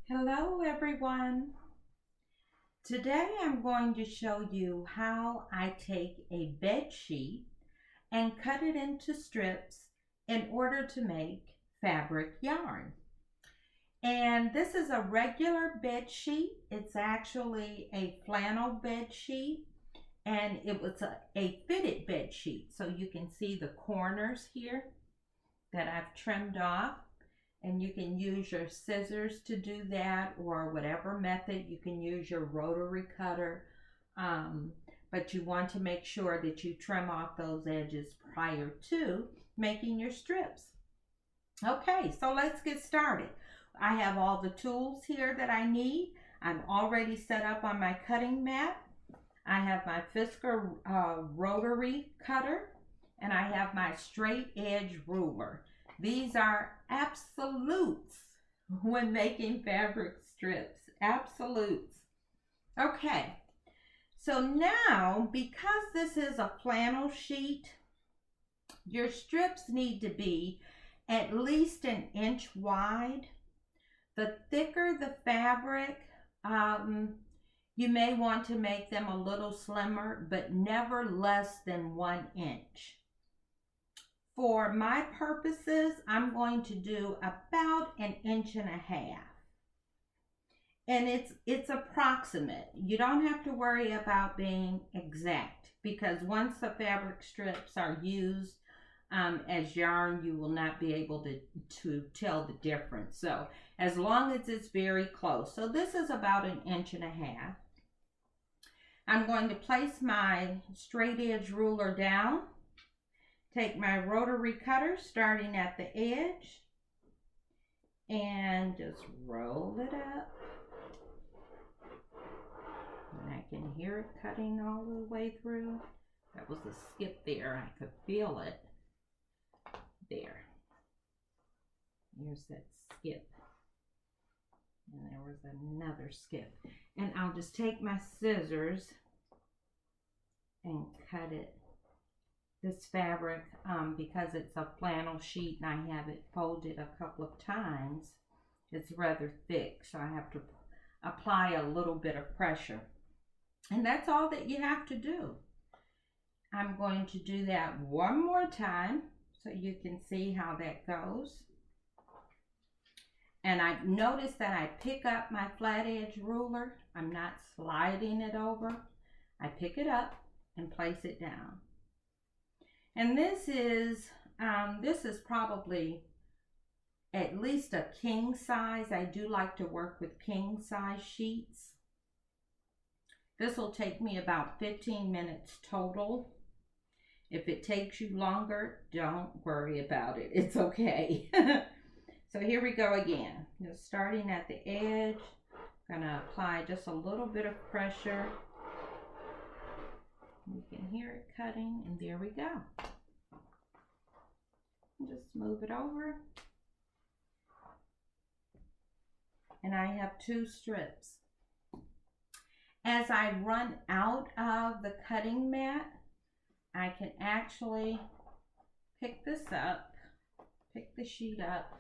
Hello everyone. Today I'm going to show you how I take a bed sheet and cut it into strips in order to make fabric yarn. And this is a regular bed sheet. It's actually a flannel bed sheet, and it was a fitted bed sheet. So you can see the corners here that I've trimmed off. And you can use your scissors to do that, or whatever method. You can use your rotary cutter, but you want to make sure that you trim off those edges prior to making your strips. Okay, so let's get started. I have all the tools here that I need. I'm already set up on my cutting mat. I have my Fiskars rotary cutter, and I have my straight edge ruler. These are absolutes when making fabric strips. Absolutes. Okay, so now because this is a flannel sheet, your strips need to be at least an inch wide. The thicker the fabric, you may want to make them a little slimmer, but never less than 1 inch. For my purposes, I'm going to do about 1.5 inches. And it's approximate. You don't have to worry about being exact, because once the fabric strips are used as yarn, you will not be able to tell the difference. So as long as it's very close. So this is about 1.5 inches. I'm going to place my straight edge ruler down. Take my rotary cutter starting at the edge and just roll it up. And I can hear it cutting all the way through. That was a skip there. I could feel it. There. Here's that skip. And there was another skip. And I'll just take my scissors and cut it. This fabric, because it's a flannel sheet and I have it folded a couple of times, it's rather thick, so I have to apply a little bit of pressure. And that's all that you have to do. I'm going to do that one more time so you can see how that goes. And I notice that I pick up my flat edge ruler. I'm not sliding it over. I pick it up and place it down. And this is probably at least a king size. I do like to work with king size sheets. This will take me about 15 minutes total. If it takes you longer, don't worry about it. It's okay. So here we go again. Just starting at the edge. I'm gonna apply just a little bit of pressure. You can hear it cutting, and there we go. Just move it over. And I have 2 strips. As I run out of the cutting mat, I can actually pick this up, pick the sheet up,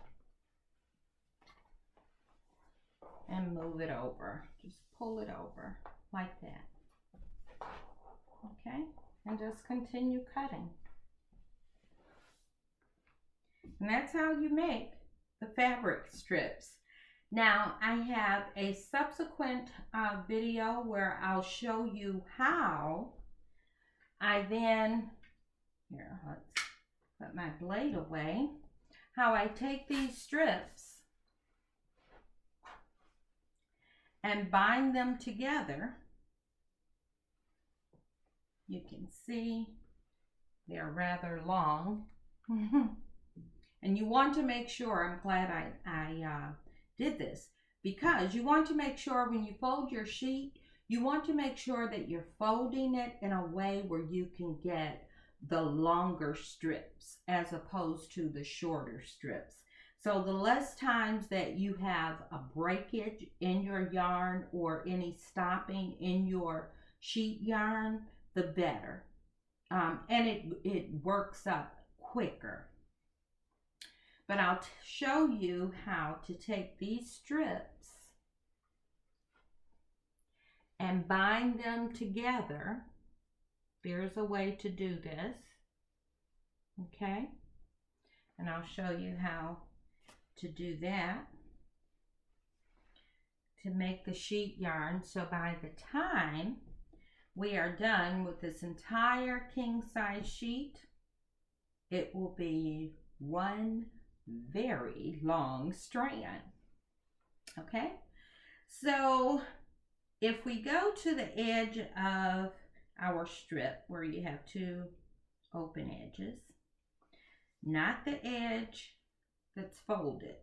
and move it over. Just pull it over like that. Okay, and just continue cutting. And that's how you make the fabric strips. Now I have a subsequent video where I'll show you how I then, here, let's put my blade away, how I take these strips and bind them together. You can see they're rather long. And you want to make sure, I'm glad I did this, because you want to make sure when you fold your sheet, you want to make sure that you're folding it in a way where you can get the longer strips as opposed to the shorter strips. So the less times that you have a breakage in your yarn or any stopping in your sheet yarn, the better. And it works up quicker. But I'll show you how to take these strips and bind them together. There's a way to do this, okay? And I'll show you how to do that to make the sheet yarn. So by the time we are done with this entire king size sheet, it will be one very long strand. Okay, so if we go to the edge of our strip where you have two open edges, not the edge that's folded,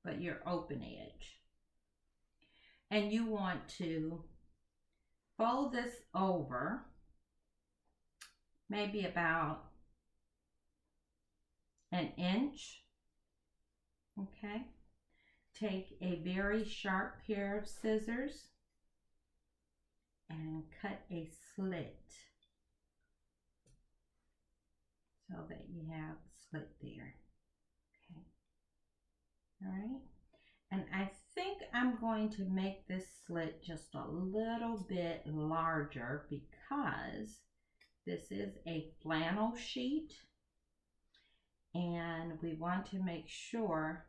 but your open edge, and you want to fold this over maybe about an inch, okay? Take a very sharp pair of scissors and cut a slit so that you have a slit there, okay? All right, and I think I'm going to make this slit just a little bit larger because this is a flannel sheet and we want to make sure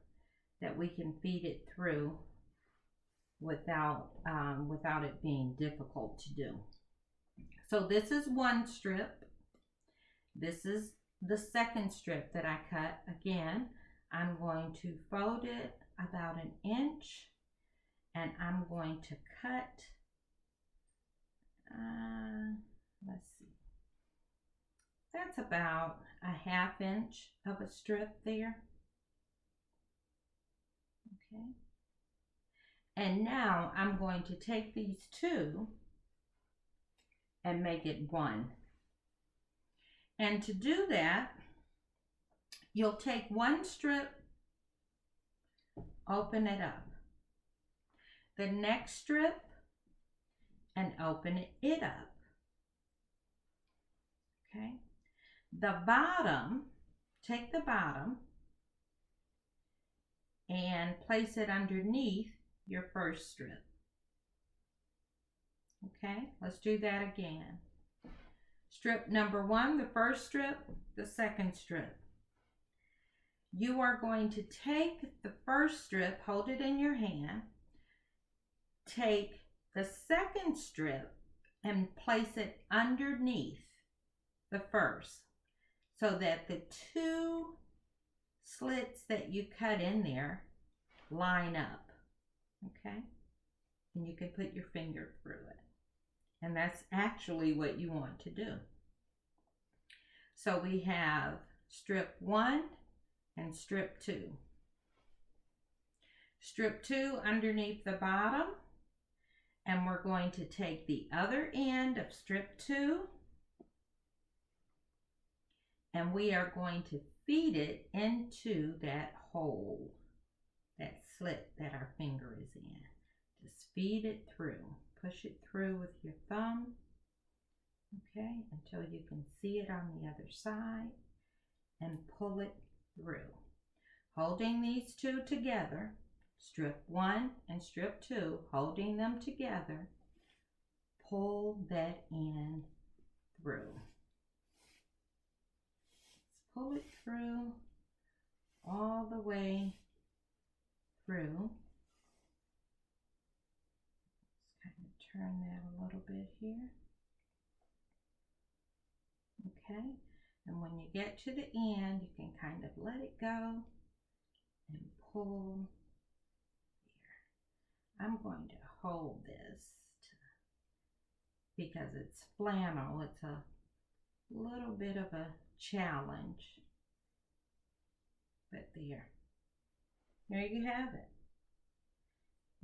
that we can feed it through without it being difficult to do. So this is one strip. This is the second strip that I cut. Again, I'm going to fold it about an inch and I'm going to cut, let's see, that's about a ½ inch of a strip there. Okay. And now I'm going to take these two and make it one. And to do that, you'll take one strip, open it up. The next strip, and open it up. Okay. The bottom, take the bottom and place it underneath your first strip. Okay, let's do that again. Strip number one, the first strip, the second strip. You are going to take the first strip, hold it in your hand, take the second strip and place it underneath the first so that the two slits that you cut in there line up, okay? And you can put your finger through it. And that's actually what you want to do. So we have strip one and strip two. Strip two underneath the bottom, and we're going to take the other end of strip two and we are going to feed it into that hole, that slit that our finger is in. Just feed it through. Push it through with your thumb, okay, until you can see it on the other side, and pull it through. Holding these two together, strip one and strip two, holding them together, pull that end through. Let's pull it through, all the way through. Turn that a little bit here. Okay, and when you get to the end, you can kind of let it go and pull here. I'm going to hold this because it's flannel. It's a little bit of a challenge, but there you have it.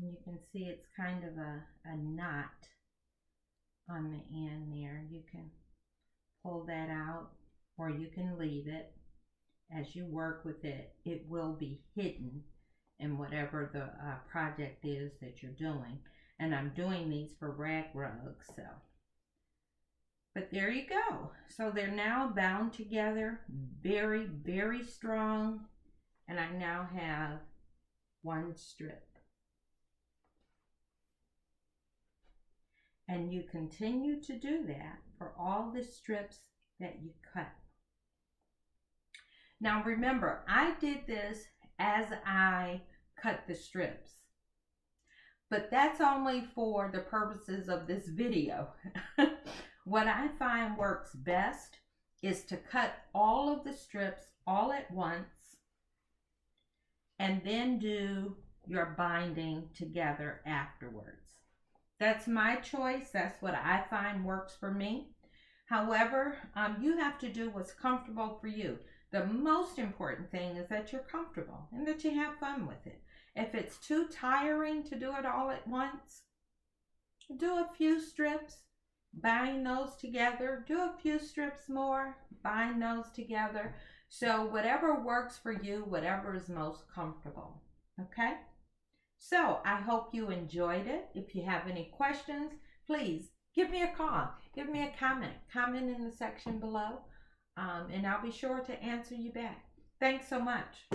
And you can see it's kind of a knot on the end there. You can pull that out or you can leave it. As you work with it, it will be hidden in whatever the project is that you're doing. And I'm doing these for rag rugs, so. But there you go. So they're now bound together, very, very strong. And I now have one strip. And you continue to do that for all the strips that you cut. Now remember, I did this as I cut the strips, but that's only for the purposes of this video. What I find works best is to cut all of the strips all at once and then do your binding together afterwards. That's my choice. That's what I find works for me. However, you have to do what's comfortable for you. The most important thing is that you're comfortable and that you have fun with it. If it's too tiring to do it all at once, do a few strips, bind those together, do a few strips more, bind those together. So whatever works for you, whatever is most comfortable, okay? So I hope you enjoyed it. If you have any questions, please give me a call, give me a comment in the section below, and I'll be sure to answer you back. Thanks so much.